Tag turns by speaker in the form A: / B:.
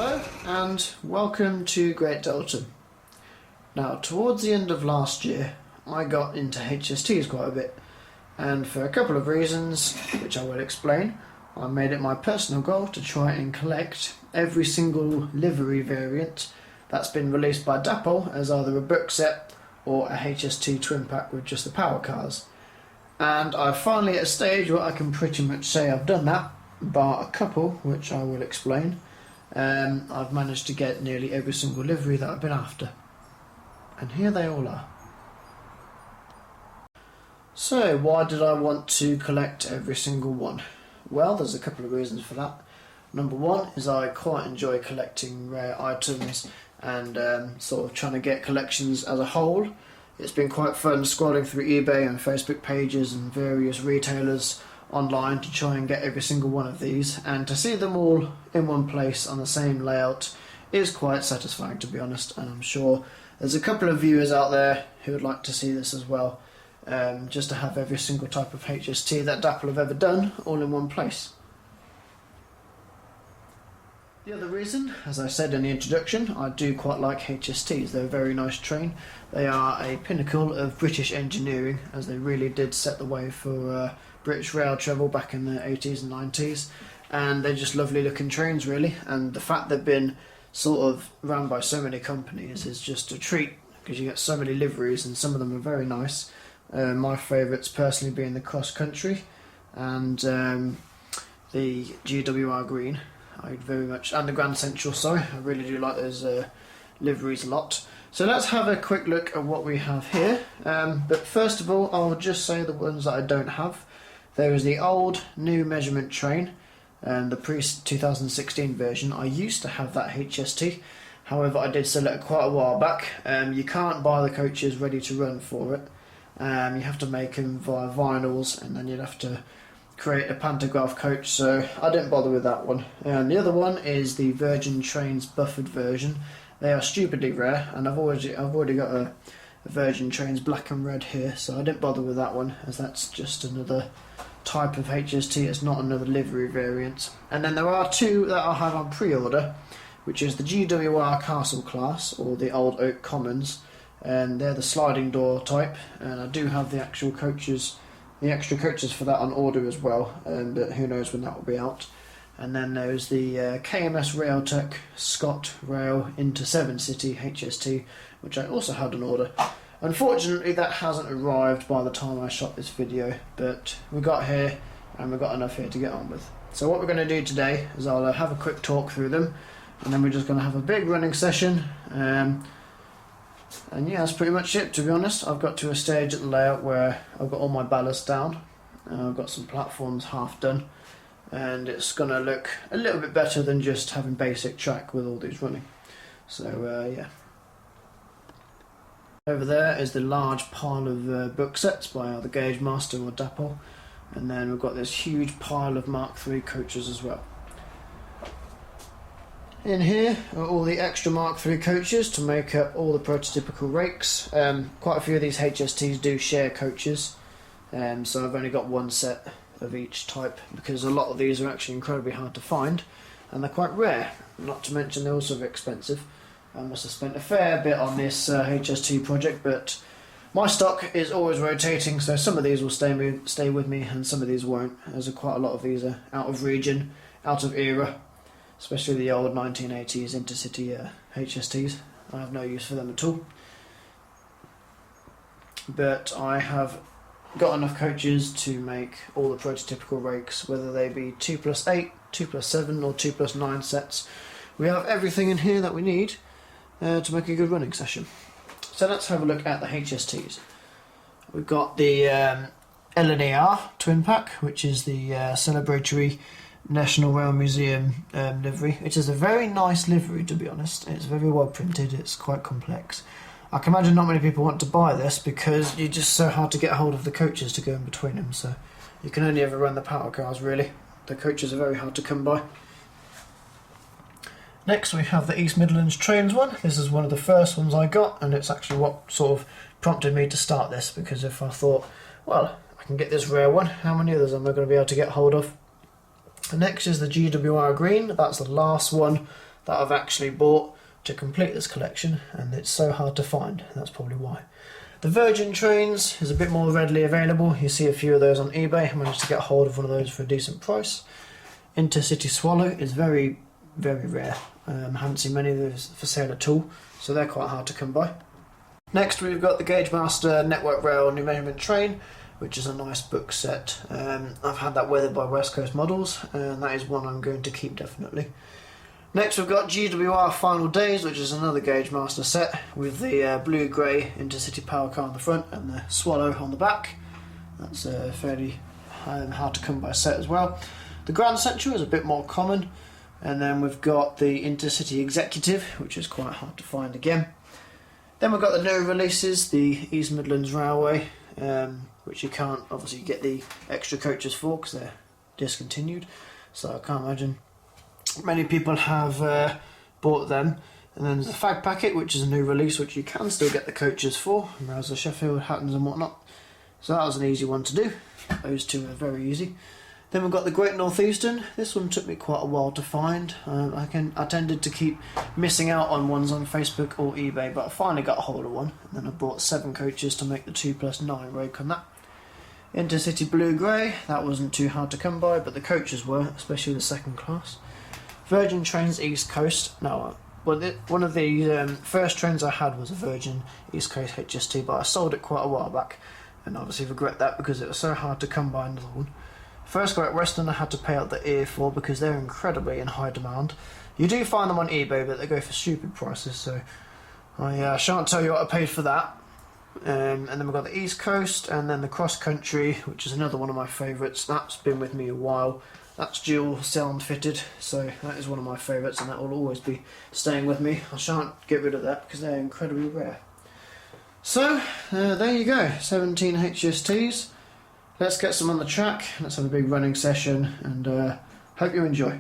A: Hello and welcome to Great Deltan. Now, towards the end of last year I got into HSTs quite a bit, and for a couple of reasons which I will explain, I made it my personal goal to try and collect every single livery variant that's been released by Dapol as either a book set or a HST twin pack with just the power cars. And I'm finally at a stage where I can pretty much say I've done that, bar a couple which I will explain. I've managed to get nearly every single livery that I've been after, and here they all are. So why did I want to collect every single one? Well, there's a couple of reasons for that. Number one is I quite enjoy collecting rare items and sort of trying to get collections as a whole. It's been quite fun scrolling through eBay and Facebook pages and various retailers online to try and get every single one of these, and to see them all in one place on the same layout is quite satisfying, to be honest, and I'm sure there's a couple of viewers out there who would like to see this as well, just to have every single type of HST that Dapol have ever done all in one place. The other reason, as I said in the introduction, I do quite like HSTs. They're a very nice train. They are a pinnacle of British engineering, as they really did set the way for British rail travel back in the 80s and 90s, and they're just lovely looking trains really, and the fact they've been sort of run by so many companies is just a treat, because you get so many liveries and some of them are very nice. My favourites personally being the cross country and the GWR green. I very much, and the Grand Central, sorry, I really do like those liveries a lot. So let's have a quick look at what we have here, but first of all I'll just say the ones that I don't have. There is the old new measurement train, and the pre-2016 version. I used to have that HST, however I did sell it quite a while back. You can't buy the coaches ready to run for it. You have to make them via vinyls, and then you'd have to create a pantograph coach, so I didn't bother with that one. And the other one is the Virgin Trains buffered version. They are stupidly rare, and I've already got a Virgin Trains black and red here, so I didn't bother with that one, as that's just another type of HST, it's not another livery variant. And then there are two that I have on pre-order, which is the GWR Castle class, or the Old Oak Commons, and they're the sliding door type, and I do have the actual coaches, the extra coaches for that on order as well, but who knows when that will be out. And then there's the KMS Railtech Scott Rail Inter 7 City HST, which I also had on order. Unfortunately that hasn't arrived by the time I shot this video, but we got here and we've got enough here to get on with. So what we're going to do today is I'll have a quick talk through them, and then we're just going to have a big running session, and yeah, that's pretty much it, to be honest. I've got to a stage at the layout where I've got all my ballast down, I've got some platforms half done, and it's going to look a little bit better than just having basic track with all these running. So yeah. Over there is the large pile of book sets by either Gauge Master or Dapol, and then we've got this huge pile of Mark III coaches as well. In here are all the extra Mark III coaches to make up all the prototypical rakes. Quite a few of these HSTs do share coaches, so I've only got one set of each type, because a lot of these are actually incredibly hard to find and they're quite rare, not to mention they're also very expensive. I must have spent a fair bit on this HST project, but my stock is always rotating, so some of these will stay with me and some of these won't, as quite a lot of these are out of region, out of era, especially the old 1980s intercity HSTs. I have no use for them at all. But I have got enough coaches to make all the prototypical rakes, whether they be 2+8, 2+7 or 2+9 sets. We have everything in here that we need to make a good running session. So let's have a look at the HSTs. We've got the LNER twin pack, which is the celebratory National Rail Museum livery. It is a very nice livery, to be honest. It's very well printed, it's quite complex. I can imagine not many people want to buy this because you're just so hard to get hold of the coaches to go in between them, so you can only ever run the power cars really. The coaches are very hard to come by. Next we have the East Midlands Trains one. This is one of the first ones I got, and it's actually what sort of prompted me to start this, because if I thought, well, I can get this rare one, how many others am I going to be able to get hold of? The next is the GWR Green. That's the last one that I've actually bought to complete this collection, and it's so hard to find, and that's probably why. The Virgin trains is a bit more readily available. You see a few of those on eBay. I managed to get hold of one of those for a decent price. Intercity Swallow is very, very rare. I haven't seen many of those for sale at all, so they're quite hard to come by. Next we've got the Gagemaster Network Rail New Measurement Train, which is a nice book set. I've had that weathered by West Coast Models, and that is one I'm going to keep definitely. Next we've got GWR Final Days, which is another Gagemaster set with the blue-grey Intercity Power Car on the front and the Swallow on the back. That's a fairly hard to come by set as well. The Grand Central is a bit more common, and then we've got the Intercity Executive, which is quite hard to find again. Then we've got the new releases, the East Midlands Railway, which you can't obviously get the extra coaches for because they're discontinued, so I can't imagine many people have bought them. And then there's the Fag Packet, which is a new release which you can still get the coaches for, whereas the Sheffield Hattons and whatnot. So that was an easy one to do. Those two are very easy. Then we've got the Great Northeastern. This one took me quite a while to find. I tended to keep missing out on ones on Facebook or eBay, but I finally got a hold of one. And then I bought 7 coaches to make the 2+9 rake on that. Intercity Blue Grey, that wasn't too hard to come by, but the coaches were, especially the second class. Virgin Trains East Coast. Now, one of the first trains I had was a Virgin East Coast HST, but I sold it quite a while back, and obviously regret that because it was so hard to come by another one. First Great Western I had to pay out the ear for because they're incredibly in high demand. You do find them on eBay, but they go for stupid prices, so I shan't tell you what I paid for that. And then we've got the East Coast, and then the Cross Country, which is another one of my favourites. That's been with me a while. That's dual sound fitted, so that is one of my favourites, and that will always be staying with me. I shan't get rid of that because they're incredibly rare. So there you go, 17 HSTs. Let's get some on the track. Let's have a big running session, and hope you enjoy.